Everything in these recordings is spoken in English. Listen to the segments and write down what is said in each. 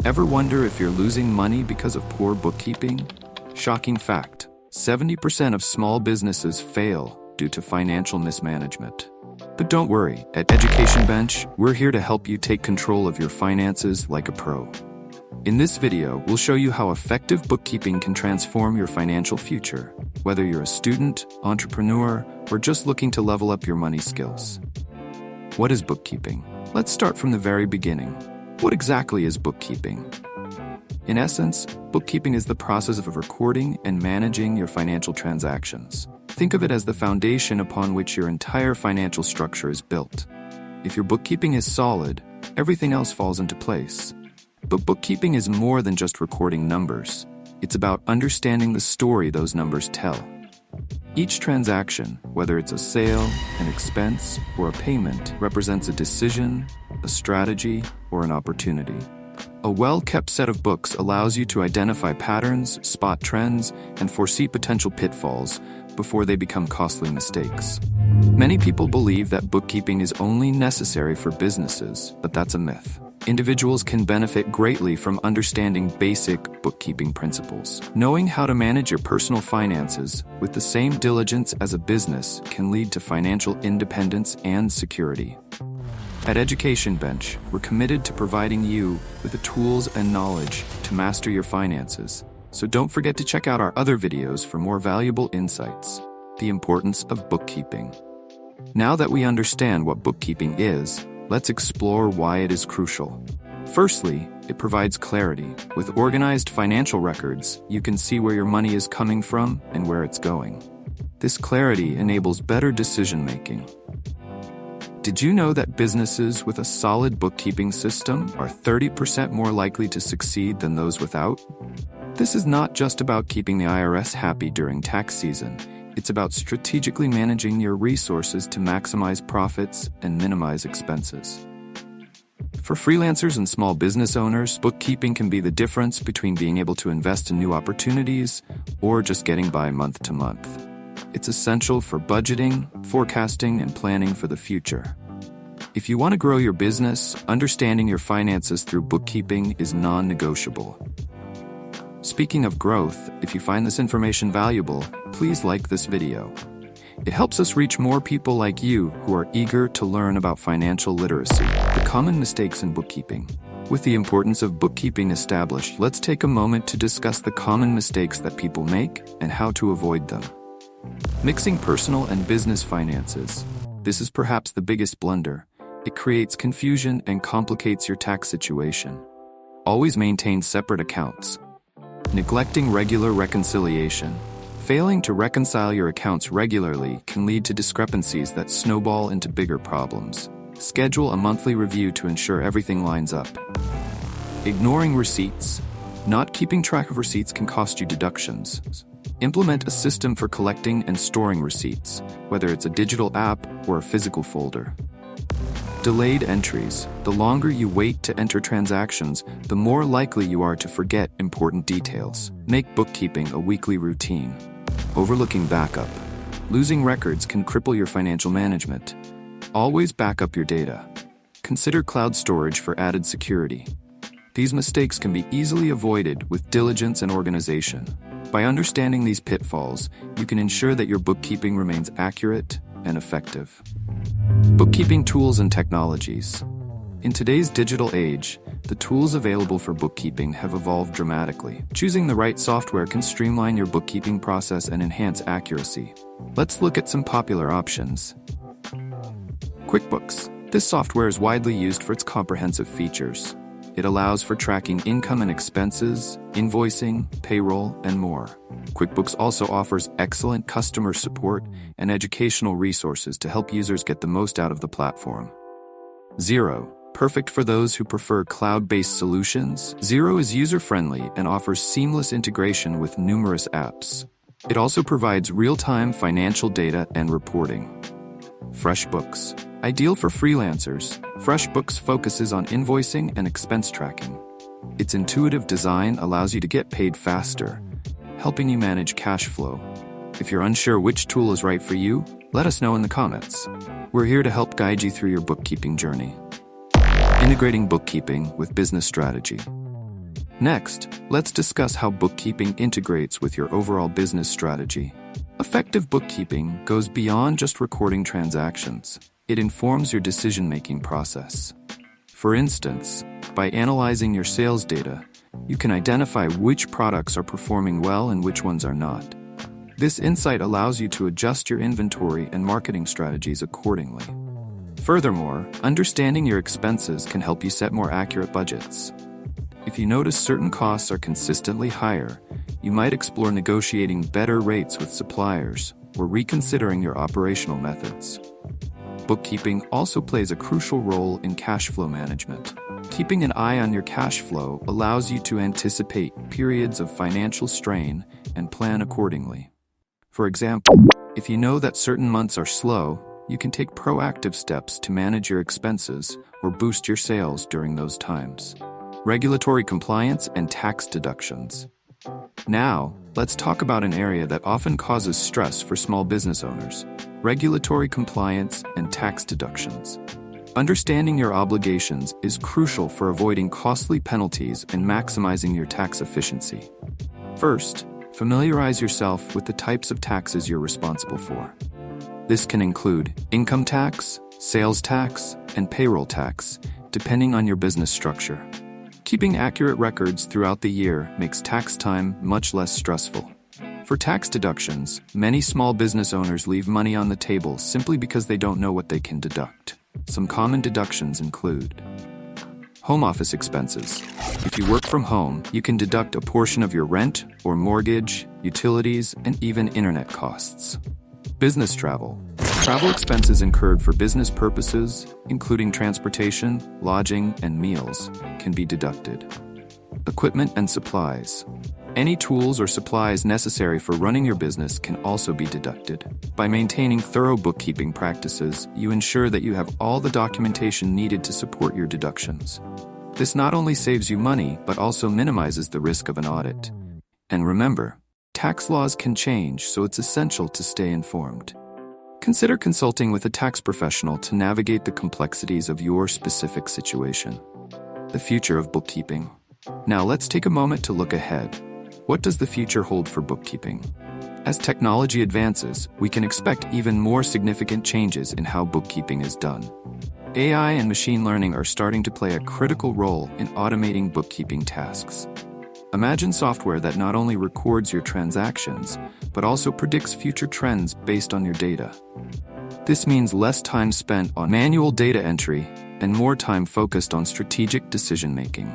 Ever wonder if you're losing money because of poor bookkeeping? Shocking fact, 70% of small businesses fail due to financial mismanagement. But don't worry, at Education Bench, we're here to help you take control of your finances like a pro. In this video, we'll show you how effective bookkeeping can transform your financial future, whether you're a student, entrepreneur, or just looking to level up your money skills. What is bookkeeping? Let's start from the very beginning. What exactly is bookkeeping? In essence, bookkeeping is the process of recording and managing your financial transactions. Think of it as the foundation upon which your entire financial structure is built. If your bookkeeping is solid, everything else falls into place. But bookkeeping is more than just recording numbers. It's about understanding the story those numbers tell. Each transaction, whether it's a sale, an expense, or a payment, represents a decision, a strategy, or an opportunity. A well-kept set of books allows you to identify patterns, spot trends, and foresee potential pitfalls before they become costly mistakes. Many people believe that bookkeeping is only necessary for businesses, but that's a myth. Individuals can benefit greatly from understanding basic bookkeeping principles. Knowing how to manage your personal finances with the same diligence as a business can lead to financial independence and security. At Education Bench, we're committed to providing you with the tools and knowledge to master your finances. So don't forget to check out our other videos for more valuable insights. The importance of bookkeeping. Now that we understand what bookkeeping is, let's explore why it is crucial. Firstly, it provides clarity. With organized financial records, you can see where your money is coming from and where it's going. This clarity enables better decision-making. Did you know that businesses with a solid bookkeeping system are 30% more likely to succeed than those without? This is not just about keeping the IRS happy during tax season. It's about strategically managing your resources to maximize profits and minimize expenses. For freelancers and small business owners, bookkeeping can be the difference between being able to invest in new opportunities or just getting by month to month. It's essential for budgeting, forecasting, and planning for the future. If you want to grow your business, understanding your finances through bookkeeping is non-negotiable. Speaking of growth, if you find this information valuable, please like this video. It helps us reach more people like you who are eager to learn about financial literacy, the common mistakes in bookkeeping. With the importance of bookkeeping established, let's take a moment to discuss the common mistakes that people make and how to avoid them. Mixing personal and business finances. This is perhaps the biggest blunder. It creates confusion and complicates your tax situation. Always maintain separate accounts. Neglecting regular reconciliation. Failing to reconcile your accounts regularly can lead to discrepancies that snowball into bigger problems. Schedule a monthly review to ensure everything lines up. Ignoring receipts. Not keeping track of receipts can cost you deductions. Implement a system for collecting and storing receipts, whether it's a digital app or a physical folder. Delayed entries. The longer you wait to enter transactions, the more likely you are to forget important details. Make bookkeeping a weekly routine. Overlooking backup. Losing records can cripple your financial management. Always back up your data. Consider cloud storage for added security. These mistakes can be easily avoided with diligence and organization. By understanding these pitfalls, you can ensure that your bookkeeping remains accurate and effective. Bookkeeping tools and technologies. In today's digital age, the tools available for bookkeeping have evolved dramatically. Choosing the right software can streamline your bookkeeping process and enhance accuracy. Let's look at some popular options. QuickBooks. This software is widely used for its comprehensive features. It allows for tracking income and expenses, invoicing, payroll, and more. QuickBooks also offers excellent customer support and educational resources to help users get the most out of the platform. Xero. Perfect for those who prefer cloud-based solutions, Xero is user-friendly and offers seamless integration with numerous apps. It also provides real-time financial data and reporting. FreshBooks. Ideal for freelancers, FreshBooks focuses on invoicing and expense tracking. Its intuitive design allows you to get paid faster, helping you manage cash flow. If you're unsure which tool is right for you, let us know in the comments. We're here to help guide you through your bookkeeping journey. Integrating bookkeeping with business strategy. Next, let's discuss how bookkeeping integrates with your overall business strategy. Effective bookkeeping goes beyond just recording transactions. It informs your decision-making process. For instance, by analyzing your sales data, you can identify which products are performing well and which ones are not. This insight allows you to adjust your inventory and marketing strategies accordingly. Furthermore, understanding your expenses can help you set more accurate budgets. If you notice certain costs are consistently higher, you might explore negotiating better rates with suppliers or reconsidering your operational methods. Bookkeeping also plays a crucial role in cash flow management. Keeping an eye on your cash flow allows you to anticipate periods of financial strain and plan accordingly. For example, if you know that certain months are slow, you can take proactive steps to manage your expenses or boost your sales during those times. Regulatory compliance and tax deductions. Now, let's talk about an area that often causes stress for small business owners: regulatory compliance and tax deductions. Understanding your obligations is crucial for avoiding costly penalties and maximizing your tax efficiency. First, familiarize yourself with the types of taxes you're responsible for. This can include income tax, sales tax, and payroll tax, depending on your business structure. Keeping accurate records throughout the year makes tax time much less stressful. For tax deductions, many small business owners leave money on the table simply because they don't know what they can deduct. Some common deductions include home office expenses. If you work from home, you can deduct a portion of your rent or mortgage, utilities, and even internet costs. Business travel. Travel expenses incurred for business purposes, including transportation, lodging, and meals, can be deducted. Equipment and supplies. Any tools or supplies necessary for running your business can also be deducted. By maintaining thorough bookkeeping practices, you ensure that you have all the documentation needed to support your deductions. This not only saves you money, but also minimizes the risk of an audit. And remember, tax laws can change, so it's essential to stay informed. Consider consulting with a tax professional to navigate the complexities of your specific situation. The future of bookkeeping. Now let's take a moment to look ahead. What does the future hold for bookkeeping? As technology advances, we can expect even more significant changes in how bookkeeping is done. AI and machine learning are starting to play a critical role in automating bookkeeping tasks. Imagine software that not only records your transactions, but also predicts future trends based on your data. This means less time spent on manual data entry and more time focused on strategic decision-making.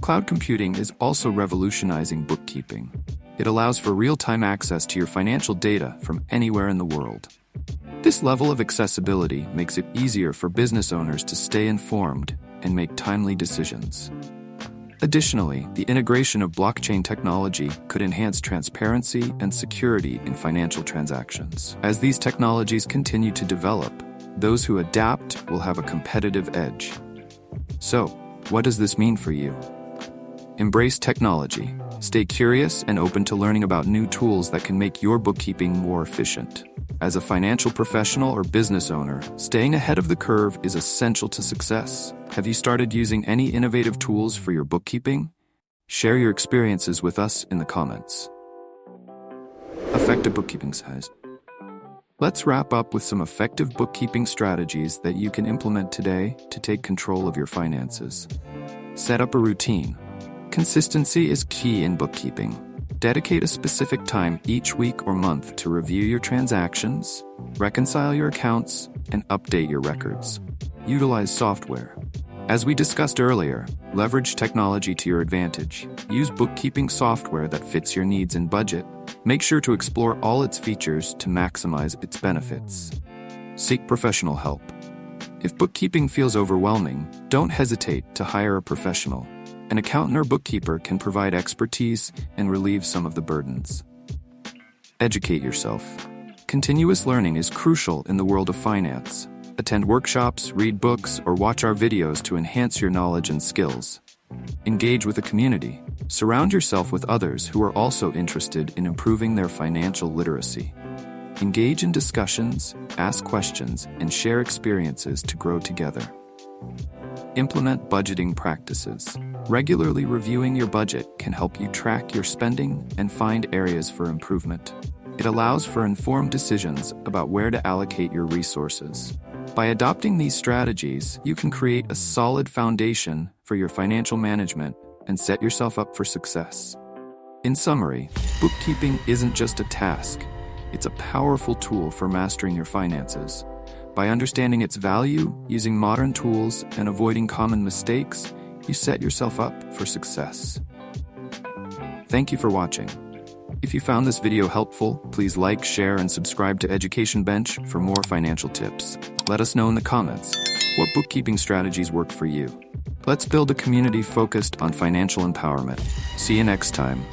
Cloud computing is also revolutionizing bookkeeping. It allows for real-time access to your financial data from anywhere in the world. This level of accessibility makes it easier for business owners to stay informed and make timely decisions. Additionally, the integration of blockchain technology could enhance transparency and security in financial transactions. As these technologies continue to develop, those who adapt will have a competitive edge. So, what does this mean for you? Embrace technology. Stay curious and open to learning about new tools that can make your bookkeeping more efficient. As a financial professional or business owner, staying ahead of the curve is essential to success. Have you started using any innovative tools for your bookkeeping? Share your experiences with us in the comments. Effective bookkeeping size. Let's wrap up with some effective bookkeeping strategies that you can implement today to take control of your finances. Set up a routine. Consistency is key in bookkeeping. Dedicate a specific time each week or month to review your transactions, reconcile your accounts, and update your records. Utilize software. As we discussed earlier, leverage technology to your advantage. Use bookkeeping software that fits your needs and budget. Make sure to explore all its features to maximize its benefits. Seek professional help. If bookkeeping feels overwhelming, don't hesitate to hire a professional. An accountant or bookkeeper can provide expertise and relieve some of the burdens. Educate yourself. Continuous learning is crucial in the world of finance. Attend workshops, read books, or watch our videos to enhance your knowledge and skills. Engage with a community. Surround yourself with others who are also interested in improving their financial literacy. Engage in discussions, ask questions, and share experiences to grow together. Implement budgeting practices. Regularly reviewing your budget can help you track your spending and find areas for improvement. It allows for informed decisions about where to allocate your resources. By adopting these strategies, you can create a solid foundation for your financial management and set yourself up for success. In summary, bookkeeping isn't just a task, it's a powerful tool for mastering your finances. By understanding its value, using modern tools, and avoiding common mistakes, you set yourself up for success. Thank you for watching. If you found this video helpful, please like, share, and subscribe to Education Bench for more financial tips. Let us know in the comments what bookkeeping strategies work for you. Let's build a community focused on financial empowerment. See you next time.